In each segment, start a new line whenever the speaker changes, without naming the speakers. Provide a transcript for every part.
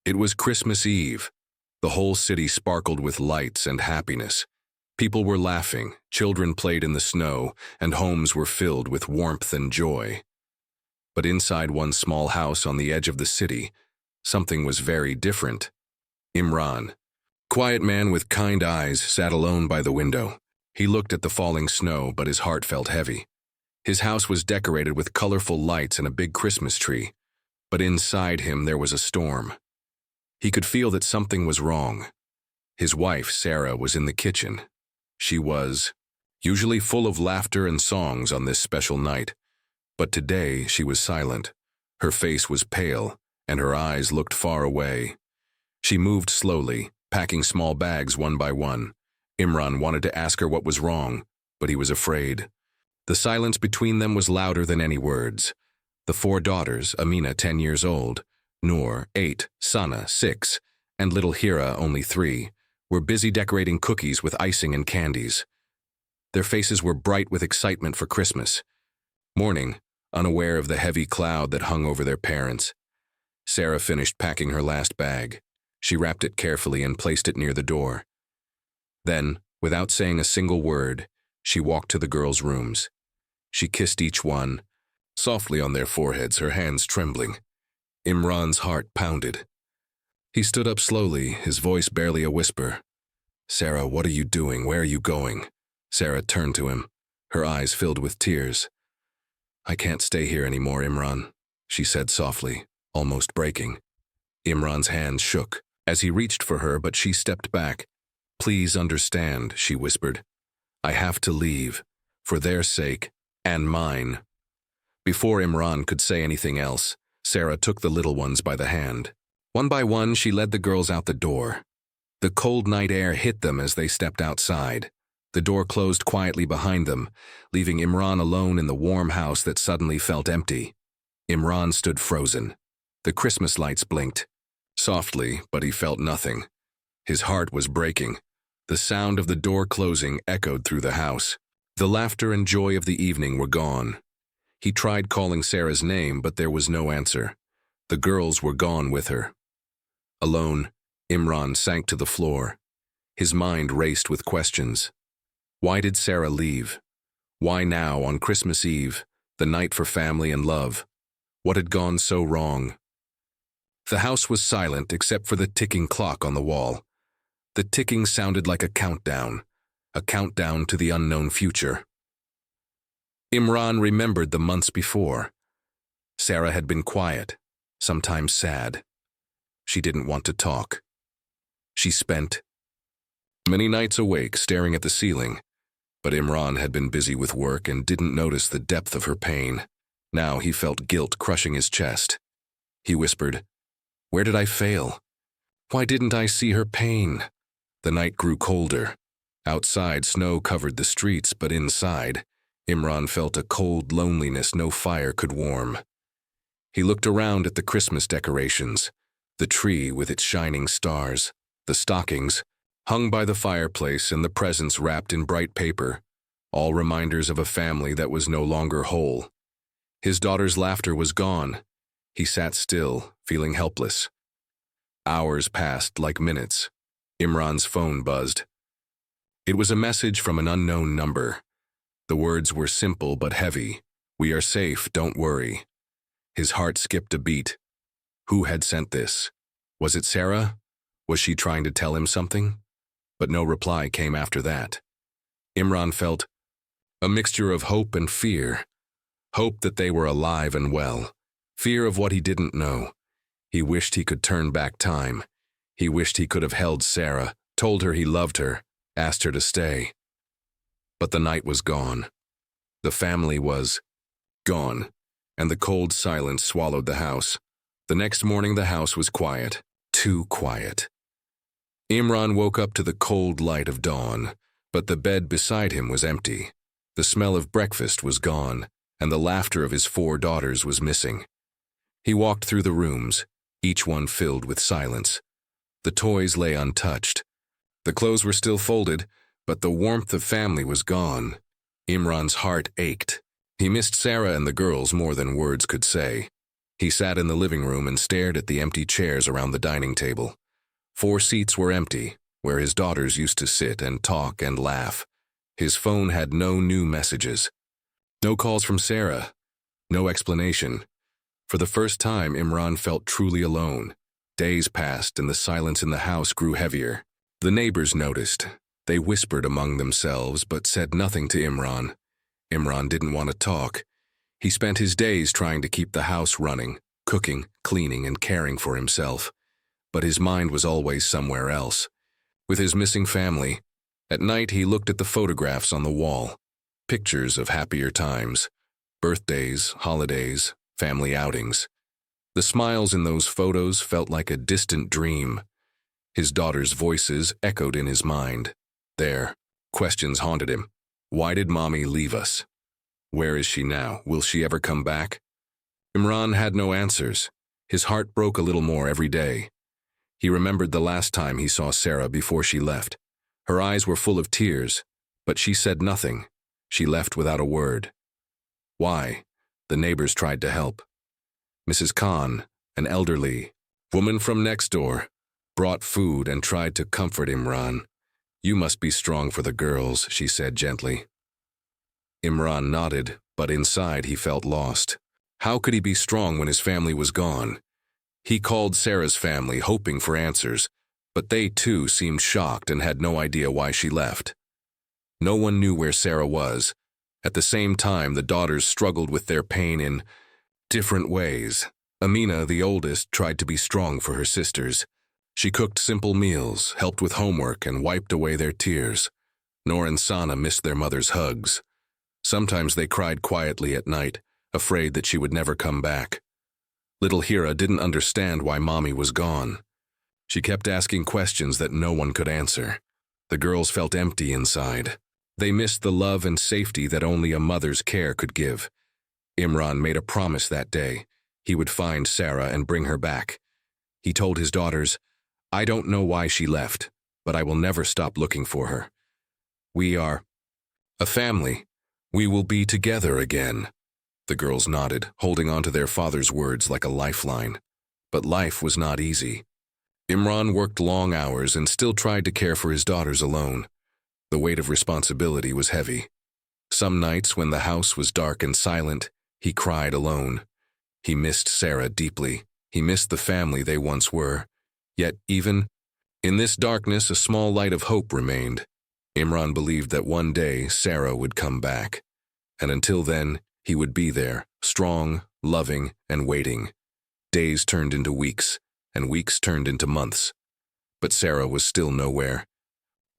It was Christmas Eve. The whole city sparkled with lights and happiness. People were laughing, children played in the snow, and homes were filled with warmth and joy. But inside one small house on the edge of the city, something was very different. Imran, quiet man with kind eyes, sat alone by the window. He looked at the falling snow, but his heart felt heavy. His house was decorated with colorful lights and a big Christmas tree, but inside him there was a storm. He could feel that something was wrong. His wife, Sarah, was in the kitchen. She was usually full of laughter and songs on this special night, but today she was silent. Her face was pale, and her eyes looked far away. She moved slowly, packing small bags one by one. Imran wanted to ask her what was wrong, but he was afraid. The silence between them was louder than any words. The 4 daughters, Amina, 10 years old, Noor, 8, Sana, 6, and little Hira, only 3, were busy decorating cookies with icing and candies. Their faces were bright with excitement for Christmas. Morning, unaware of the heavy cloud that hung over their parents, Sarah finished packing her last bag. She wrapped it carefully and placed it near the door. Then, without saying a single word, she walked to the girls' rooms. She kissed each one, softly on their foreheads, her hands trembling. Imran's heart pounded. He stood up slowly, his voice barely a whisper. "Sarah, what are you doing? Where are you going?" Sarah turned to him, her eyes filled with tears. "I can't stay here anymore, Imran," she said softly, almost breaking. Imran's hands shook as he reached for her, but she stepped back. "Please understand," she whispered. "I have to leave, for their sake and mine." Before Imran could say anything else, Sarah took the little ones by the hand. One by one, she led the girls out the door. The cold night air hit them as they stepped outside. The door closed quietly behind them, leaving Imran alone in the warm house that suddenly felt empty. Imran stood frozen. The Christmas lights blinked. Softly, but he felt nothing. His heart was breaking. The sound of the door closing echoed through the house. The laughter and joy of the evening were gone. He tried calling Sarah's name, but there was no answer. The girls were gone with her. Alone, Imran sank to the floor. His mind raced with questions. Why did Sarah leave? Why now, on Christmas Eve, the night for family and love? What had gone so wrong? The house was silent except for the ticking clock on the wall. The ticking sounded like a countdown to the unknown future. Imran remembered the months before. Sarah had been quiet, sometimes sad. She didn't want to talk. She spent many nights awake staring at the ceiling, but Imran had been busy with work and didn't notice the depth of her pain. Now he felt guilt crushing his chest. He whispered, "Where did I fail? Why didn't I see her pain?" The night grew colder. Outside, snow covered the streets, but inside, Imran felt a cold loneliness no fire could warm. He looked around at the Christmas decorations, the tree with its shining stars, the stockings hung by the fireplace, and the presents wrapped in bright paper, all reminders of a family that was no longer whole. His daughter's laughter was gone. He sat still, feeling helpless. Hours passed like minutes. Imran's phone buzzed. It was a message from an unknown number. The words were simple but heavy. "We are safe, don't worry." His heart skipped a beat. Who had sent this? Was it Sarah? Was she trying to tell him something? But no reply came after that. Imran felt a mixture of hope and fear. Hope that they were alive and well. Fear of what he didn't know. He wished he could turn back time. He wished he could have held Sarah, told her he loved her, asked her to stay. But the night was gone. The family was gone, and the cold silence swallowed the house. The next morning the house was quiet, too quiet. Imran woke up to the cold light of dawn, but the bed beside him was empty. The smell of breakfast was gone, and the laughter of his 4 daughters was missing. He walked through the rooms, each one filled with silence. The toys lay untouched. The clothes were still folded, but the warmth of family was gone. Imran's heart ached. He missed Sarah and the girls more than words could say. He sat in the living room and stared at the empty chairs around the dining table. 4 seats were empty, where his daughters used to sit and talk and laugh. His phone had no new messages. No calls from Sarah. No explanation. For the first time, Imran felt truly alone. Days passed and the silence in the house grew heavier. The neighbors noticed. They whispered among themselves but said nothing to Imran. Imran didn't want to talk. He spent his days trying to keep the house running, cooking, cleaning, and caring for himself. But his mind was always somewhere else. With his missing family, at night he looked at the photographs on the wall. Pictures of happier times. Birthdays, holidays, family outings. The smiles in those photos felt like a distant dream. His daughters' voices echoed in his mind. Questions haunted him. Why did Mommy leave us? Where is she now? Will she ever come back? Imran had no answers. His heart broke a little more every day. He remembered the last time he saw Sarah before she left. Her eyes were full of tears, but she said nothing. She left without a word. Why? The neighbors tried to help. Mrs. Khan, an elderly woman from next door, brought food and tried to comfort Imran. You must be strong for the girls, she said gently. Imran nodded, but inside he felt lost. How could he be strong when his family was gone? He called Sarah's family, hoping for answers, but they too seemed shocked and had no idea why she left. No one knew where Sarah was. At the same time, the daughters struggled with their pain in different ways. Amina, the oldest, tried to be strong for her sisters. She cooked simple meals, helped with homework, and wiped away their tears. Noor and Sana missed their mother's hugs. Sometimes they cried quietly at night, afraid that she would never come back. Little Hira didn't understand why Mommy was gone. She kept asking questions that no one could answer. The girls felt empty inside. They missed the love and safety that only a mother's care could give. Imran made a promise that day. He would find Sarah and bring her back. He told his daughters, I don't know why she left, but I will never stop looking for her. We are a family. We will be together again. The girls nodded, holding on to their father's words like a lifeline. But life was not easy. Imran worked long hours and still tried to care for his daughters alone. The weight of responsibility was heavy. Some nights when the house was dark and silent, he cried alone. He missed Sarah deeply. He missed the family they once were. Yet even in this darkness, a small light of hope remained. Imran believed that one day Sarah would come back. And until then, he would be there, strong, loving, and waiting. Days turned into weeks, and weeks turned into months. But Sarah was still nowhere.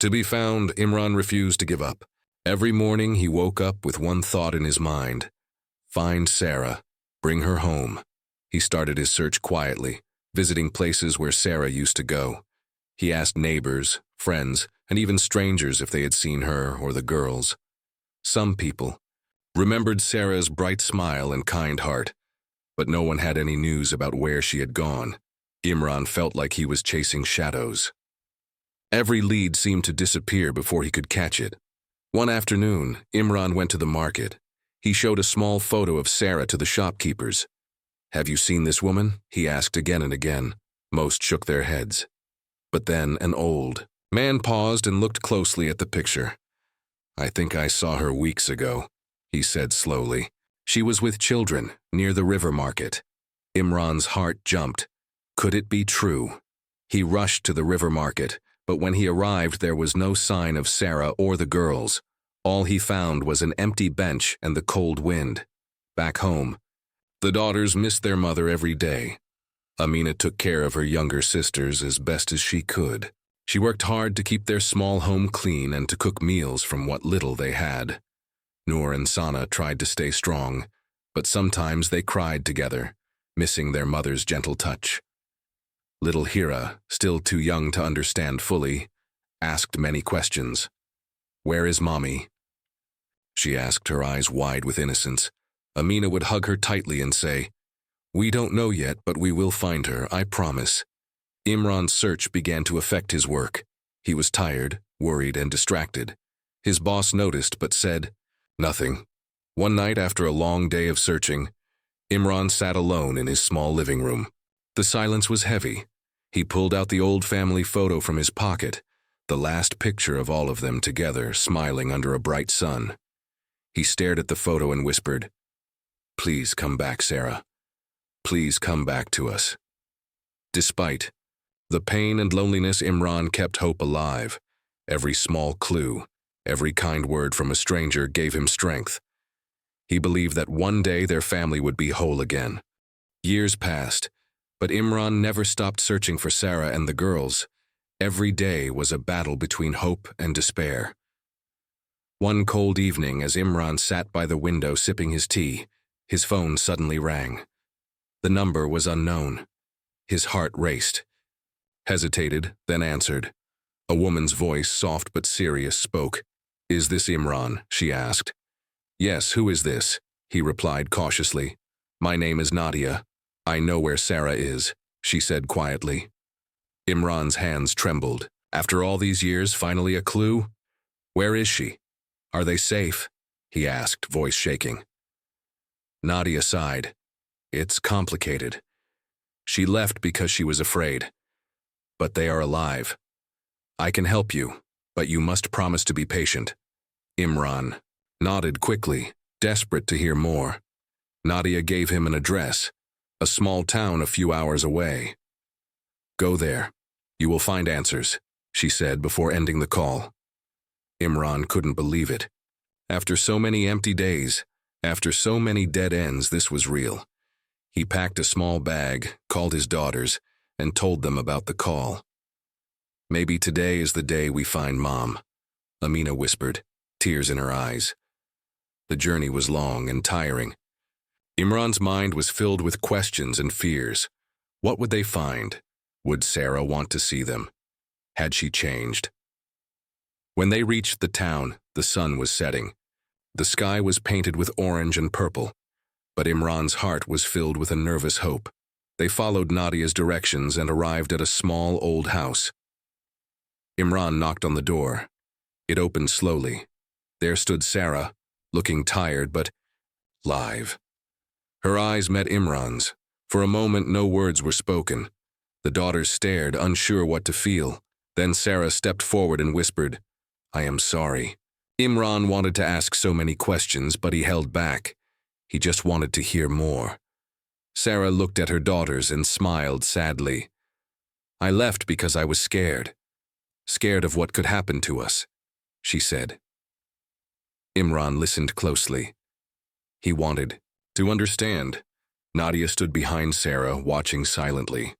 To be found, Imran refused to give up. Every morning he woke up with one thought in his mind. Find Sarah. Bring her home. He started his search quietly, visiting places where Sarah used to go. He asked neighbors, friends, and even strangers if they had seen her or the girls. Some people remembered Sarah's bright smile and kind heart, but no one had any news about where she had gone. Imran felt like he was chasing shadows. Every lead seemed to disappear before he could catch it. One afternoon, Imran went to the market. He showed a small photo of Sarah to the shopkeepers. Have you seen this woman? He asked again and again. Most shook their heads. But then an old man paused and looked closely at the picture. I think I saw her weeks ago, he said slowly. She was with children near the river market. Imran's heart jumped. Could it be true? He rushed to the river market, but when he arrived there was no sign of Sarah or the girls. All he found was an empty bench and the cold wind. Back home, the daughters missed their mother every day. Amina took care of her younger sisters as best as she could. She worked hard to keep their small home clean and to cook meals from what little they had. Noor and Sana tried to stay strong, but sometimes they cried together, missing their mother's gentle touch. Little Hira, still too young to understand fully, asked many questions. Where is Mommy? She asked, her eyes wide with innocence. Amina would hug her tightly and say, We don't know yet, but we will find her, I promise. Imran's search began to affect his work. He was tired, worried, and distracted. His boss noticed but said nothing. One night after a long day of searching, Imran sat alone in his small living room. The silence was heavy. He pulled out the old family photo from his pocket, the last picture of all of them together, smiling under a bright sun. He stared at the photo and whispered, "Please come back, Sarah. Please come back to us." Despite the pain and loneliness, Imran kept hope alive. Every small clue, every kind word from a stranger gave him strength. He believed that one day their family would be whole again. Years passed, but Imran never stopped searching for Sarah and the girls. Every day was a battle between hope and despair. One cold evening, as Imran sat by the window sipping his tea, his phone suddenly rang. The number was unknown. His heart raced. Hesitated, then answered. A woman's voice, soft but serious, spoke. "Is this Imran?" she asked. "Yes, who is this?" he replied cautiously. "My name is Nadia. I know where Sarah is," she said quietly. Imran's hands trembled. After all these years, finally a clue? "Where is she? Are they safe?" he asked, voice shaking. Nadia sighed. "It's complicated. She left because she was afraid. But they are alive. I can help you, but you must promise to be patient." Imran nodded quickly, desperate to hear more. Nadia gave him an address, a small town a few hours away. "Go there. You will find answers," she said before ending the call. Imran couldn't believe it. After so many empty days, after so many dead ends, this was real. He packed a small bag, called his daughters, and told them about the call. "Maybe today is the day we find Mom," Amina whispered, tears in her eyes. The journey was long and tiring. Imran's mind was filled with questions and fears. What would they find? Would Sarah want to see them? Had she changed? When they reached the town, the sun was setting. The sky was painted with orange and purple, but Imran's heart was filled with a nervous hope. They followed Nadia's directions and arrived at a small old house. Imran knocked on the door. It opened slowly. There stood Sarah, looking tired but alive. Her eyes met Imran's. For a moment, no words were spoken. The daughters stared, unsure what to feel. Then Sarah stepped forward and whispered, "I am sorry." Imran wanted to ask so many questions, but he held back. He just wanted to hear more. Sarah looked at her daughters and smiled sadly. "I left because I was scared. Scared of what could happen to us," she said. Imran listened closely. He wanted to understand. Nadia stood behind Sarah, watching silently.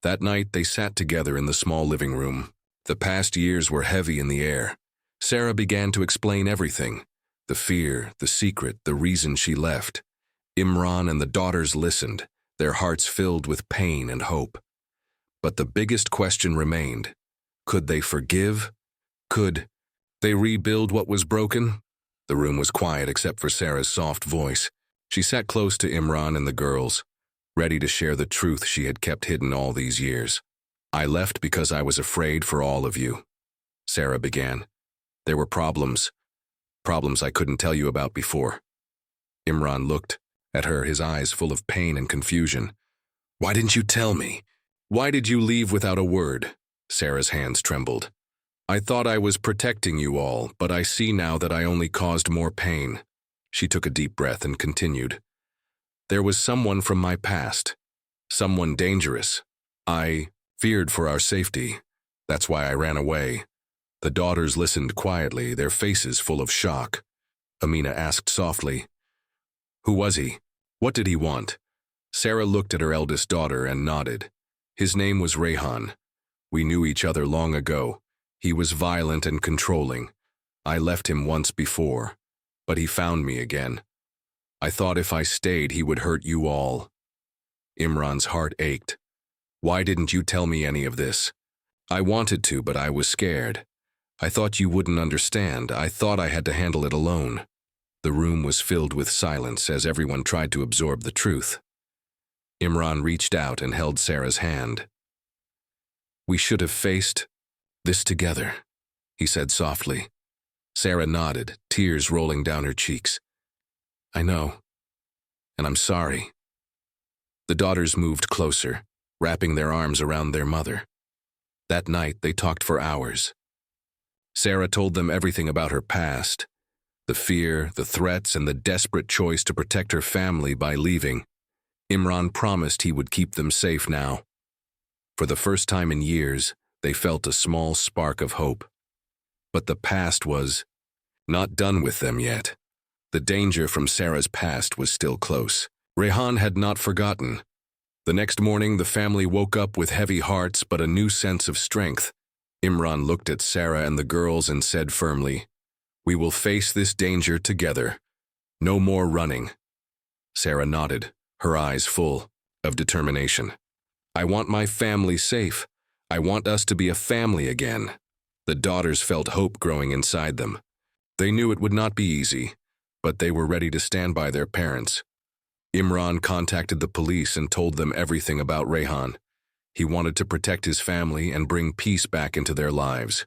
That night, they sat together in the small living room. The past years were heavy in the air. Sarah began to explain everything. The fear, the secret, the reason she left. Imran and the daughters listened, their hearts filled with pain and hope. But the biggest question remained. Could they forgive? Could they rebuild what was broken? The room was quiet except for Sarah's soft voice. She sat close to Imran and the girls, ready to share the truth she had kept hidden all these years. "I left because I was afraid for all of you," Sarah began. "There were problems I couldn't tell you about before." Imran looked at her, his eyes full of pain and confusion. "Why didn't you tell me? Why did you leave without a word?" Sarah's hands trembled. "I thought I was protecting you all, but I see now that I only caused more pain." She took a deep breath and continued. "There was someone from my past, someone dangerous. I feared for our safety. That's why I ran away." The daughters listened quietly, their faces full of shock. Amina asked softly, "Who was he? What did he want?" Sarah looked at her eldest daughter and nodded. "His name was Rehan. We knew each other long ago. He was violent and controlling. I left him once before, but he found me again. I thought if I stayed, he would hurt you all." Imran's heart ached. "Why didn't you tell me any of this?" "I wanted to, but I was scared. I thought you wouldn't understand. I thought I had to handle it alone." The room was filled with silence as everyone tried to absorb the truth. Imran reached out and held Sarah's hand. "We should have faced this together," he said softly. Sarah nodded, tears rolling down her cheeks. "I know, and I'm sorry." The daughters moved closer, wrapping their arms around their mother. That night, they talked for hours. Sarah told them everything about her past, the fear, the threats, and the desperate choice to protect her family by leaving. Imran promised he would keep them safe now. For the first time in years, they felt a small spark of hope. But the past was not done with them yet. The danger from Sarah's past was still close. Rehan had not forgotten. The next morning, the family woke up with heavy hearts but a new sense of strength. Imran looked at Sarah and the girls and said firmly, "We will face this danger together. No more running." Sarah nodded, her eyes full of determination. "I want my family safe. I want us to be a family again." The daughters felt hope growing inside them. They knew it would not be easy, but they were ready to stand by their parents. Imran contacted the police and told them everything about Rehan. He wanted to protect his family and bring peace back into their lives.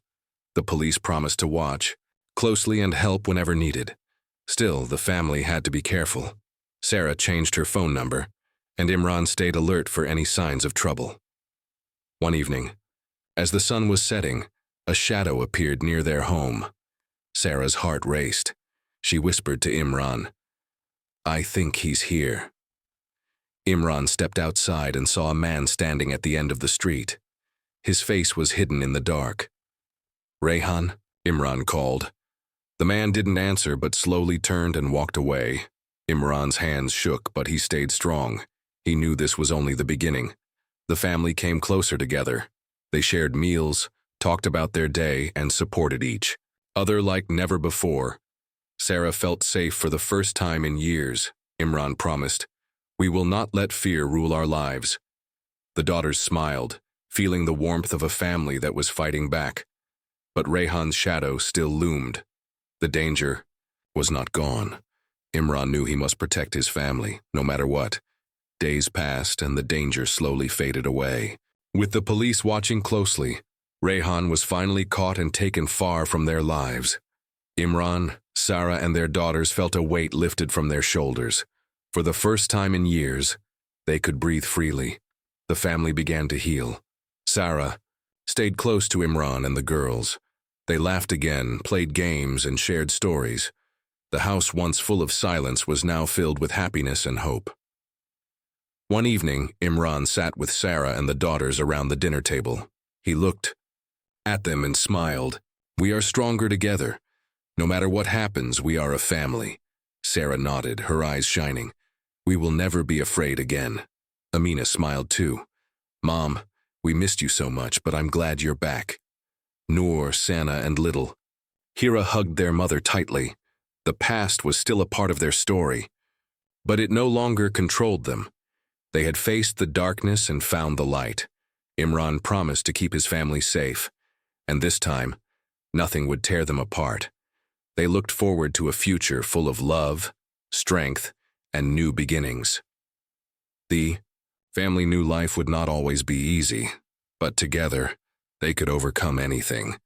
The police promised to watch closely and help whenever needed. Still, the family had to be careful. Sarah changed her phone number, and Imran stayed alert for any signs of trouble. One evening, as the sun was setting, a shadow appeared near their home. Sarah's heart raced. She whispered to Imran, "I think he's here." Imran stepped outside and saw a man standing at the end of the street. His face was hidden in the dark. "Rehan?" Imran called. The man didn't answer but slowly turned and walked away. Imran's hands shook, but he stayed strong. He knew this was only the beginning. The family came closer together. They shared meals, talked about their day, and supported each other like never before. Sarah felt safe for the first time in years. Imran promised, "We will not let fear rule our lives." The daughters smiled, feeling the warmth of a family that was fighting back. But Rehan's shadow still loomed. The danger was not gone. Imran knew he must protect his family, no matter what. Days passed and the danger slowly faded away. With the police watching closely, Rehan was finally caught and taken far from their lives. Imran, Sarah, and their daughters felt a weight lifted from their shoulders. For the first time in years, they could breathe freely. The family began to heal. Sarah stayed close to Imran and the girls. They laughed again, played games, and shared stories. The house once full of silence was now filled with happiness and hope. One evening, Imran sat with Sarah and the daughters around the dinner table. He looked at them and smiled. "We are stronger together. No matter what happens, we are a family." Sarah nodded, her eyes shining. "We will never be afraid again." Amina smiled too. "Mom, we missed you so much, but I'm glad you're back." Noor, Sana, and Little Hira hugged their mother tightly. The past was still a part of their story, but it no longer controlled them. They had faced the darkness and found the light. Imran promised to keep his family safe, and this time, nothing would tear them apart. They looked forward to a future full of love, strength, and new beginnings. The family knew life would not always be easy, but together, they could overcome anything.